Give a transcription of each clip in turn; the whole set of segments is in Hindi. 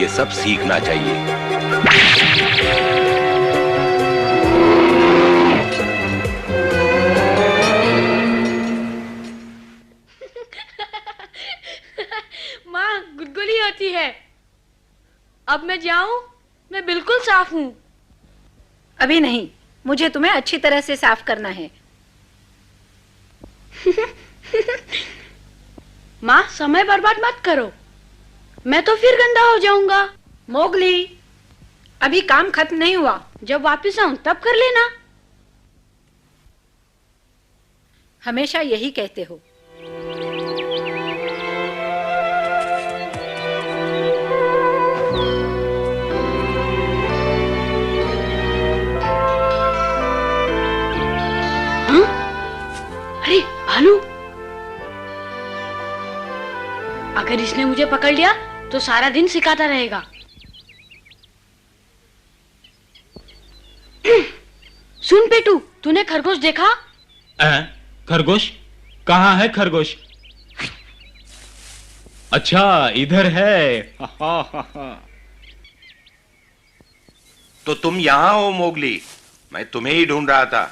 ये सब सीखना चाहिए। माँ गुदगुली होती है। अब मैं जाऊं? मैं बिल्कुल साफ हूँ। अभी नहीं, मुझे तुम्हें अच्छी तरह से साफ करना है। माँ समय बर्बाद मत करो, मैं तो फिर गंदा हो जाऊंगा। मोगली, अभी काम खत्म नहीं हुआ। जब वापस आऊं तब कर लेना। हमेशा यही कहते हो। अरे भालू, अगर इसने मुझे पकड़ लिया तो सारा दिन सिखाता रहेगा। सुन पेटू, तूने खरगोश देखा? खरगोश? कहाँ है खरगोश? अच्छा, इधर है। तो तुम यहाँ हो मोगली, मैं तुम्हें ही ढूंढ रहा था।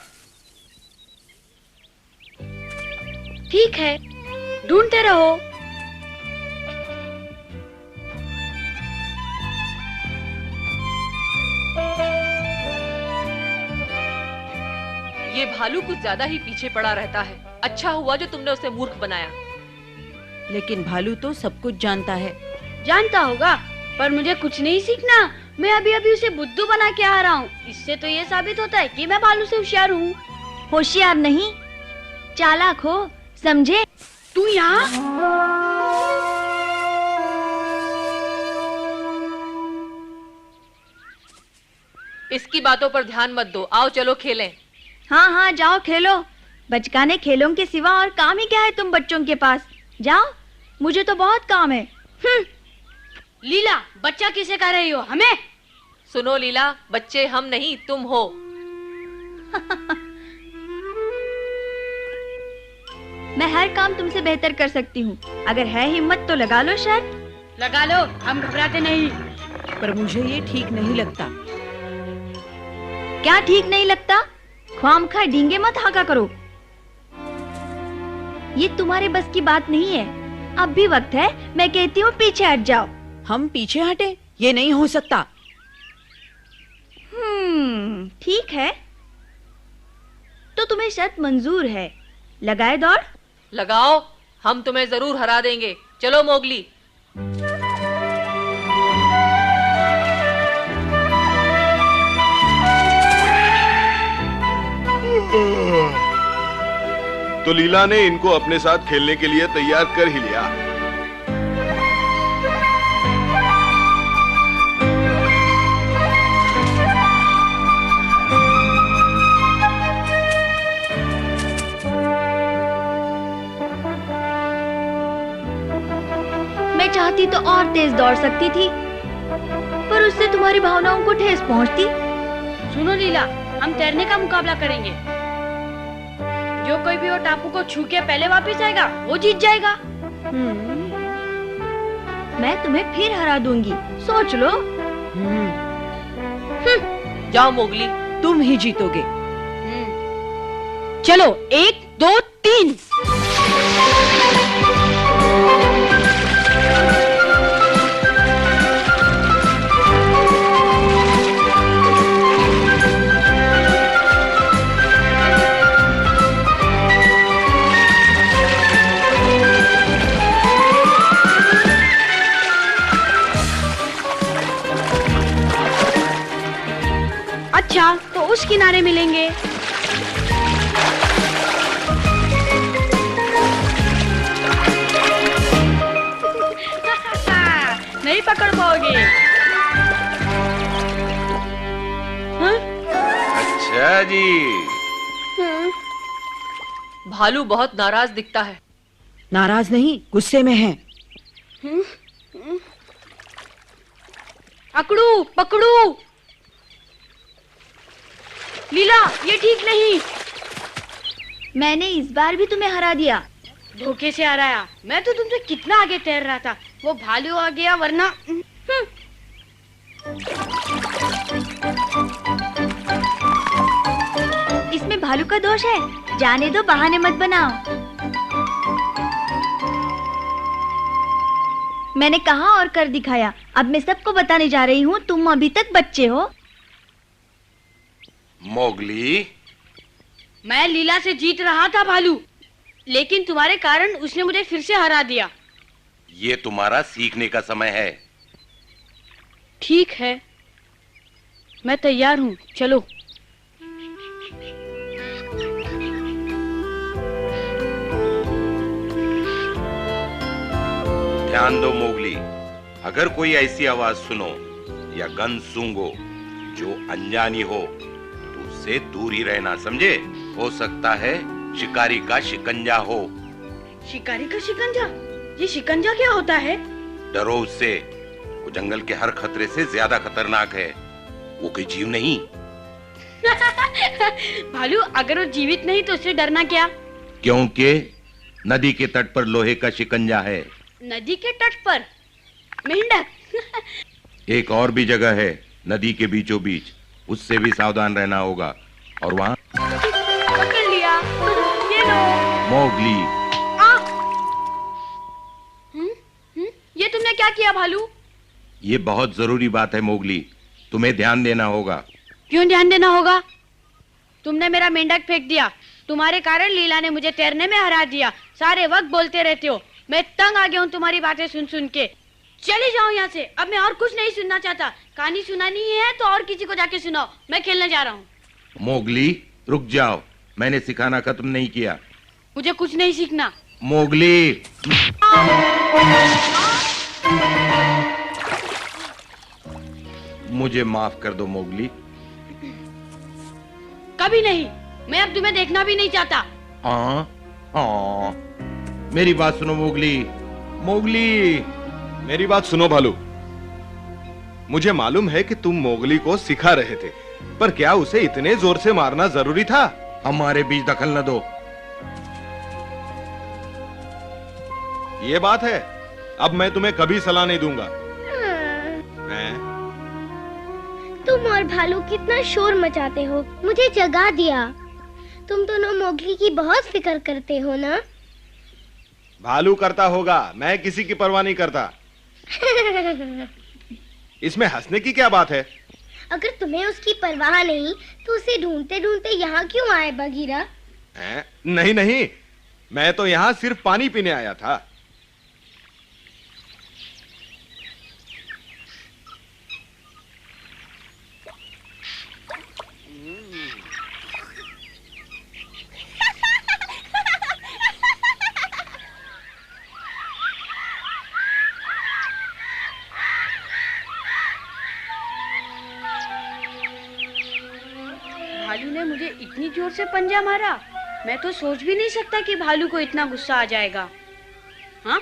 ठीक है, ढूंढते रहो। ये भालू कुछ ज्यादा ही पीछे पड़ा रहता है। अच्छा हुआ जो तुमने उसे मूर्ख बनाया। लेकिन भालू तो सब कुछ जानता है। जानता होगा, पर मुझे कुछ नहीं सीखना। मैं अभी अभी उसे बुद्धू बना के आ रहा हूँ। इससे तो ये साबित होता है कि मैं भालू से होशियार हूँ। होशियार नहीं, चालाक हो, समझे? तू यहाँ? इसकी बातों पर ध्यान मत दो, आओ चलो खेलें। हाँ हाँ जाओ खेलो। बचकाने खेलों के सिवा और काम ही क्या है तुम बच्चों के पास? जाओ, मुझे तो बहुत काम है। लीला, बच्चा किसे कह रही हो? हमें? सुनो लीला, बच्चे हम नहीं तुम हो। मैं हर काम तुमसे बेहतर कर सकती हूँ। अगर है हिम्मत तो लगा लो शर्त। लगा लो, हम घबराते नहीं। पर मुझे ये ठीक नहीं लगता। क्या ठीक नहीं लगता? ख्वामखा डींगे मत हाका करो। ये तुम्हारे बस की बात नहीं है। अब भी वक्त है, मैं कहती हूँ पीछे हट जाओ। हम पीछे हटे? ये नहीं हो सकता। ठीक है, तो तुम्हें शर्त मंजूर है। लगाए दौड़? लगाओ, हम तुम्हें जरूर हरा देंगे। चलो मोगली। तो लीला ने इनको अपने साथ खेलने के लिए तैयार कर ही लिया। मैं चाहती तो और तेज दौड़ सकती थी, पर उससे तुम्हारी भावनाओं को ठेस पहुंचती। सुनो लीला, हम तैरने का मुकाबला करेंगे। जो कोई भी वो टापू को छू के पहले वापस आएगा वो जीत जाएगा। मैं तुम्हें फिर हरा दूंगी, सोच लो। जाओ मोगली, तुम ही जीतोगे। चलो, 1 2 3। अच्छा, तो उस किनारे मिलेंगे। नहीं पकड़ पाओगे। हाँ? अच्छा जी। भालू बहुत नाराज दिखता है। नाराज नहीं, गुस्से में है। पकड़ू पकड़ू। लीला, ये ठीक नहीं। मैंने इस बार भी तुम्हें हरा दिया। धोखे से हराया। मैं तो तुमसे कितना आगे तैर रहा था। वो भालू आ गया, वरना इसमें भालू का दोष है, जाने दो, बहाने मत बनाओ। मैंने कहा और कर दिखाया, अब मैं सबको बताने जा रही हूँ, तुम अभी तक बच्चे हो। मोगली, मैं लीला से जीत रहा था भालू, लेकिन तुम्हारे कारण उसने मुझे फिर से हरा दिया। ये तुम्हारा सीखने का समय है। ठीक है, मैं तैयार हूँ, चलो। ध्यान दो मोगली, अगर कोई ऐसी आवाज सुनो या गंध सूंघो जो अनजानी हो तो उससे दूर ही रहना, समझे? हो सकता है शिकारी का शिकंजा हो। शिकारी का शिकंजा? ये शिकंजा क्या होता है? डरो उससे, वो जंगल के हर खतरे से ज्यादा खतरनाक है। वो कोई जीव नहीं। भालू, अगर वो जीवित नहीं तो उससे डरना क्या? क्योंकि नदी के तट पर लोहे का शिकंजा है। नदी के तट पर मेंढक? एक और भी जगह है नदी के बीचों बीच, उससे भी सावधान रहना होगा। और वहाँ पकड़ लिया, ये लो। मोगली, ये तुमने क्या किया भालू? ये बहुत जरूरी बात है मोगली, तुम्हें ध्यान देना होगा। क्यों ध्यान देना होगा? तुमने मेरा मेंढक फेंक दिया, तुम्हारे कारण लीला ने मुझे तैरने में हरा दिया। सारे वक्त बोलते रहते हो, मैं तंग आ गया हूँ तुम्हारी बातें सुन सुन के। चली जाओ यहाँ से, अब मैं और कुछ नहीं सुनना चाहता। कहानी सुनानी है तो और किसी को जाके सुनाओ, मैं खेलने जा रहा हूँ। मोगली रुक जाओ, मैंने सिखाना खत्म नहीं किया। मुझे कुछ नहीं सीखना। मोगली, मुझे माफ कर दो मोगली। कभी नहीं, मैं अब तुम्हें देखना भी नहीं चाहता। हाँ हाँ, मेरी बात सुनो मोगली। मोगली, मेरी बात सुनो भालू। मुझे मालूम है कि तुम मोगली को सिखा रहे थे, पर क्या उसे इतने जोर से मारना जरूरी था? हमारे बीच दखल न दो। ये बात है, अब मैं तुम्हें कभी सलाह नहीं दूंगा। हैं? तुम और भालू कितना शोर मचाते हो, मुझे जगा दिया। तुम दोनों मोगली की बहुत फिक्र करते हो ना? भालू करता होगा, मैं किसी की परवाह नहीं करता। इसमें हंसने की क्या बात है? अगर तुम्हें उसकी परवाह नहीं तो उसे ढूंढते ढूंढते यहाँ क्यों आए बगीरा? नहीं नहीं, मैं तो यहाँ सिर्फ पानी पीने आया था। भालू ने मुझे इतनी जोर से पंजा मारा, मैं तो सोच भी नहीं सकता कि भालू को इतना गुस्सा आ जाएगा। हाँ?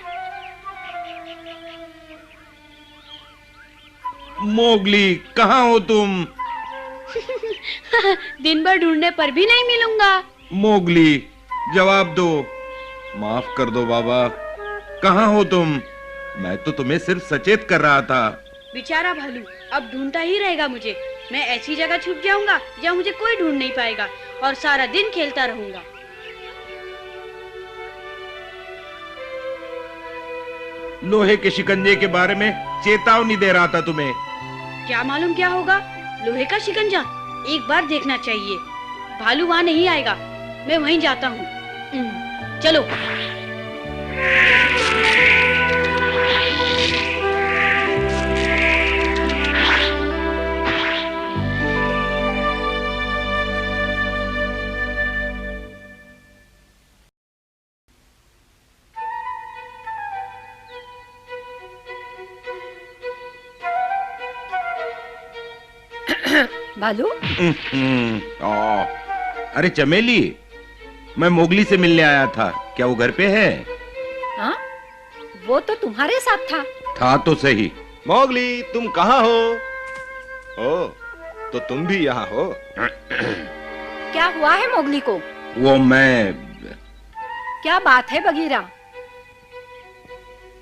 मोगली, कहाँ हो तुम? दिन भर ढूंढने पर भी नहीं मिलूंगा। मोगली, जवाब दो। माफ कर दो बाबा, कहाँ हो तुम? मैं तो तुम्हें सिर्फ सचेत कर रहा था। बेचारा भालू अब ढूंढता ही रहेगा मुझे। मैं ऐसी जगह छुप जाऊंगा जहाँ मुझे कोई ढूंढ नहीं पाएगा और सारा दिन खेलता रहूंगा। लोहे के शिकंजे के बारे में चेतावनी दे रहा था तुम्हें। क्या मालूम क्या होगा? लोहे का शिकंजा एक बार देखना चाहिए। भालू वहां नहीं आएगा, मैं वहीं जाता हूँ। चलो। भालू, अरे चमेली, मैं मोगली से मिलने आया था, क्या वो घर पे है? हाँ, वो तो तुम्हारे साथ था तो सही। मोगली, तुम कहाँ हो? ओ, तो तुम भी यहाँ हो? क्या हुआ है मोगली को? वो मैं... क्या बात है बगीरा?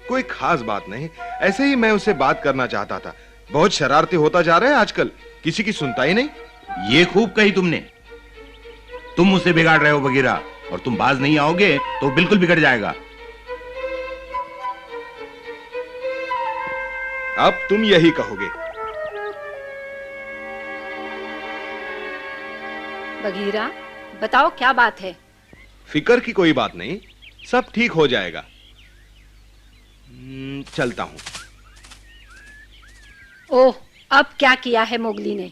कोई खास बात नहीं, ऐसे ही मैं उससे बात करना चाहता था। बहुत शरारती होता जा रहा है आजकल, किसी की सुनता ही नहीं। ये खूब कही तुमने। तुम उसे बिगाड़ रहे हो बगीरा, और तुम बाज नहीं आओगे तो बिल्कुल बिगड़ जाएगा। अब तुम यही कहोगे। बगीरा, बताओ क्या बात है? फिक्र की कोई बात नहीं, सब ठीक हो जाएगा। चलता हूं। ओह, अब क्या किया है मोगली ने?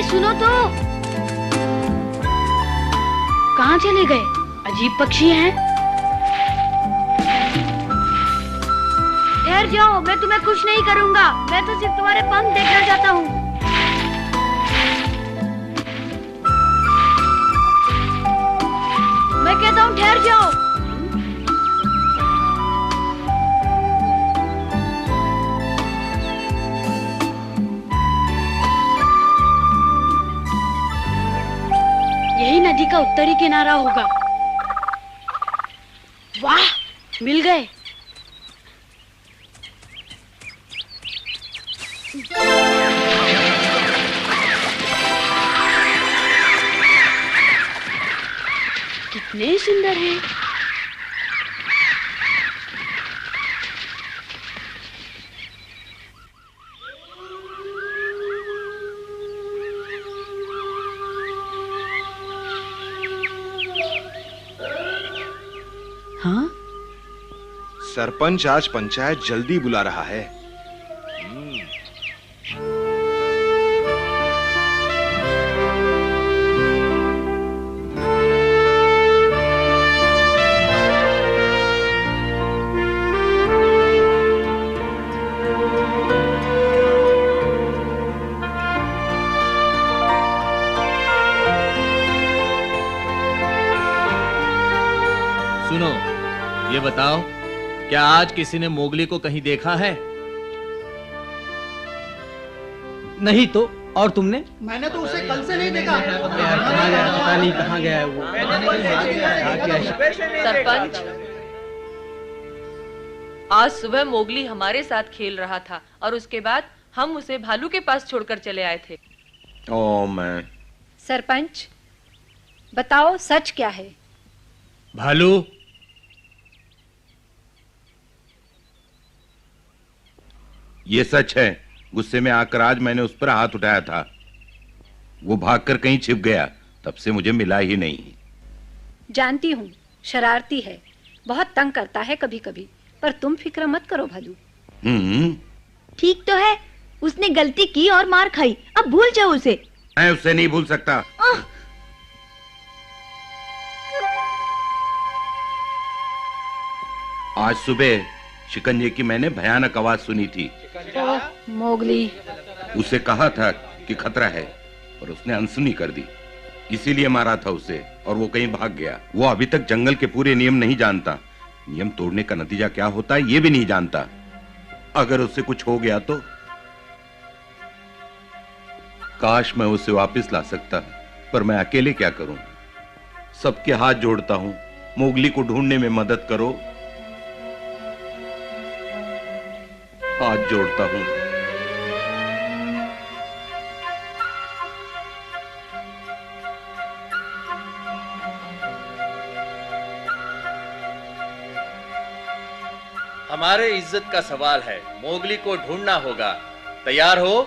सुनो तो, कहाँ चले गए? अजीब पक्षी हैं। ठहर जाओ, मैं तुम्हें कुछ नहीं करूंगा। मैं तो सिर्फ तुम्हारे पंख देखना चाहता हूँ। मैं कहता हूँ ठहर जाओ। यही नदी का उत्तरी किनारा होगा। वाह, मिल गए। कितने सुंदर हैं। हाँ? सरपंच आज पंचायत जल्दी बुला रहा है। सुनो, ये बताओ, क्या आज किसी ने मोगली को कहीं देखा है? नहीं तो, और तुमने? मैंने तो उसे कल से नहीं देखा। कहाँ गया, पता नहीं कहाँ गया है वो। सरपंच, आज सुबह मोगली हमारे साथ खेल रहा था और उसके बाद हम उसे भालू के पास छोड़कर चले आए थे। ओ मैं। सरपंच, बताओ सच क्या है? भालू, ये सच है। गुस्से में आकर आज मैंने उस पर हाथ उठाया था। वो भागकर कहीं छिप गया, तब से मुझे मिला ही नहीं। जानती हूँ, शरारती है, बहुत तंग करता है कभी कभी, पर तुम फिक्र मत करो भालू। ठीक तो है, उसने गलती की और मार खाई, अब भूल जाओ उसे। मैं उसे नहीं भूल सकता। आज सुबह शिकंजे की मैंने भयानक आवाज सुनी थी। मोगली। उसे कहा था कि खतरा है, पर उसने अनसुनी कर दी, इसीलिए मारा था उसे, और वो कहीं भाग गया। वो अभी तक जंगल के पूरे नियम नहीं जानता। नियम तोड़ने का नतीजा क्या होता है ये भी नहीं जानता। अगर उससे कुछ हो गया तो? काश मैं उसे वापस ला सकता, पर मैं अकेले क्या करूं? सबके हाथ जोड़ता हूं, मोगली को ढूंढने में मदद करो। हाथ जोड़ता हूं। हमारे इज्जत का सवाल है, मोगली को ढूंढना होगा। तैयार हो?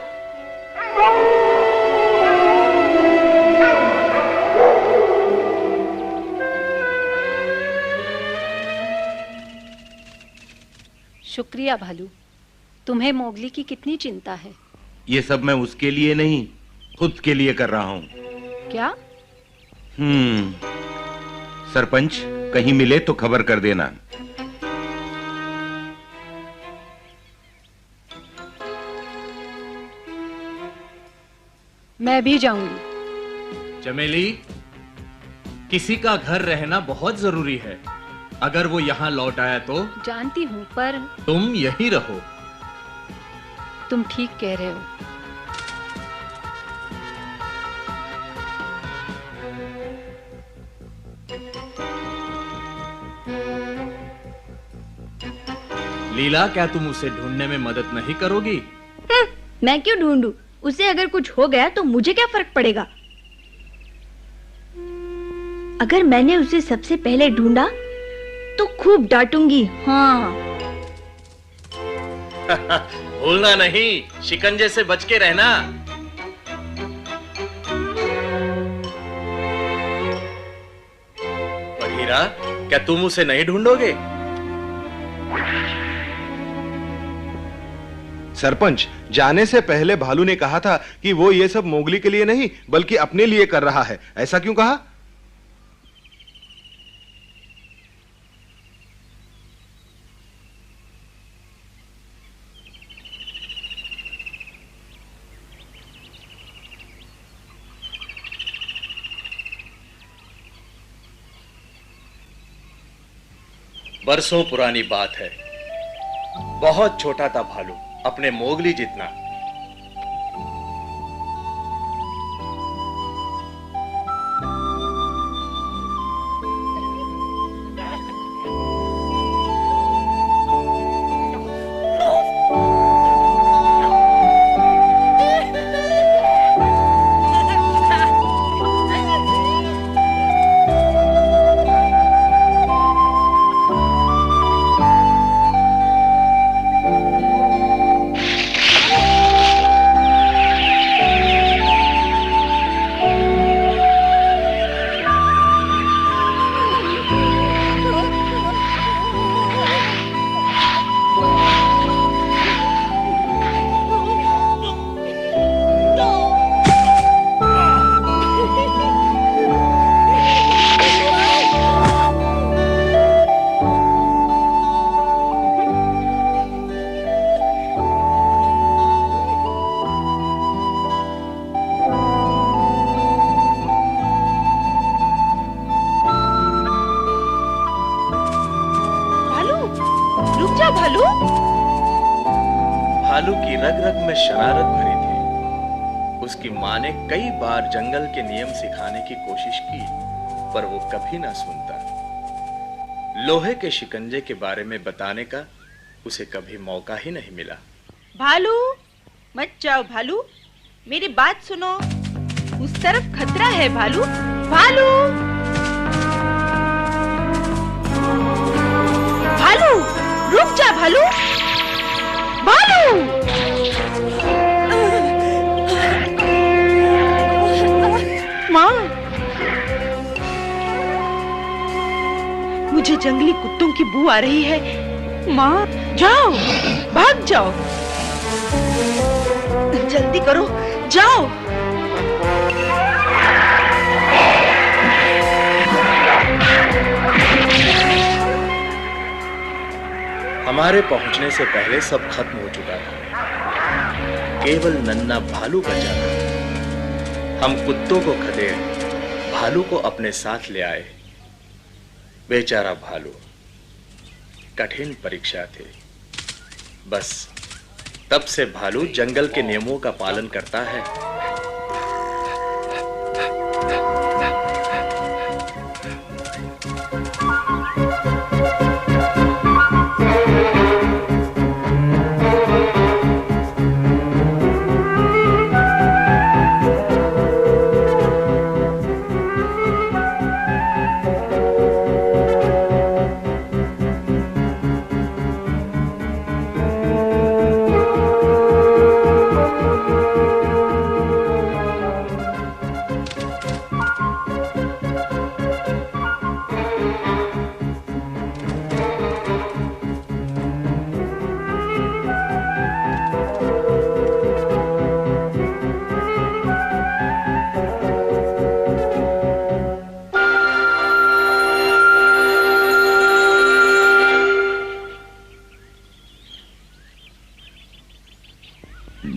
शुक्रिया भालू, तुम्हें मोगली की कितनी चिंता है। ये सब मैं उसके लिए नहीं, खुद के लिए कर रहा हूं। क्या? सरपंच, कहीं मिले तो खबर कर देना। मैं भी जाऊंगी। चमेली, किसी का घर रहना बहुत जरूरी है। अगर वो यहाँ लौट आया तो? जानती हूँ, पर तुम यहीं रहो। तुम ठीक कह रहे हो। लीला, क्या तुम उसे ढूंढने में मदद नहीं करोगी? मैं क्यों ढूंढूं? उसे अगर कुछ हो गया तो मुझे क्या फर्क पड़ेगा? अगर मैंने उसे सबसे पहले ढूंढा तो खूब डांटूंगी। हाँ। भूलना नहीं, शिकंजे से बच के रहना। बघीरा, क्या तुम उसे नहीं ढूंढोगे? सरपंच, जाने से पहले भालू ने कहा था कि वो ये सब मोगली के लिए नहीं बल्कि अपने लिए कर रहा है। ऐसा क्यों कहा? बरसों पुरानी बात है। बहुत छोटा था भालू, अपने मोगली जितना। भालू की रग रग में शरारत भरी थी। उसकी मां ने कई बार जंगल के नियम सिखाने की कोशिश की, पर वो कभी ना सुनता। लोहे के शिकंजे के बारे में बताने का उसे कभी मौका ही नहीं मिला। भालू, मत जाओ भालू, मेरी बात सुनो। उस तरफ खतरा है भालू। भालू, भालू, रुक जा भालू। भालू, माँ, मुझे जंगली कुत्तों की बू आ रही है। माँ, जाओ, भाग जाओ, जल्दी करो, जाओ। हमारे पहुंचने से पहले सब खत्म हो चुका था। केवल नन्हा भालू बचा था। हम कुत्तों को खदेड़ भालू को अपने साथ ले आए। बेचारा भालू, कठिन परीक्षा थी। बस तब से भालू जंगल के नियमों का पालन करता है।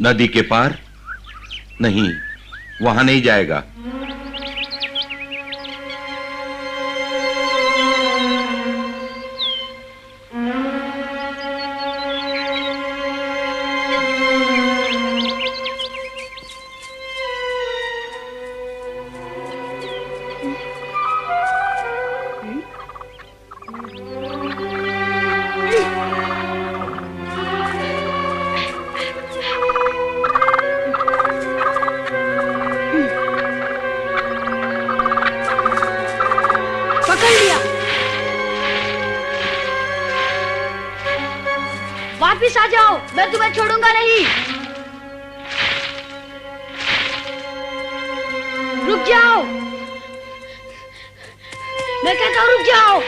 नदी के पार नहीं, वहां नहीं जाएगा। पकड़ लिया। वापिस आ जाओ, मैं तुम्हें छोड़ूंगा नहीं। रुक जाओ, मैं कहता हूँ रुक जाओ।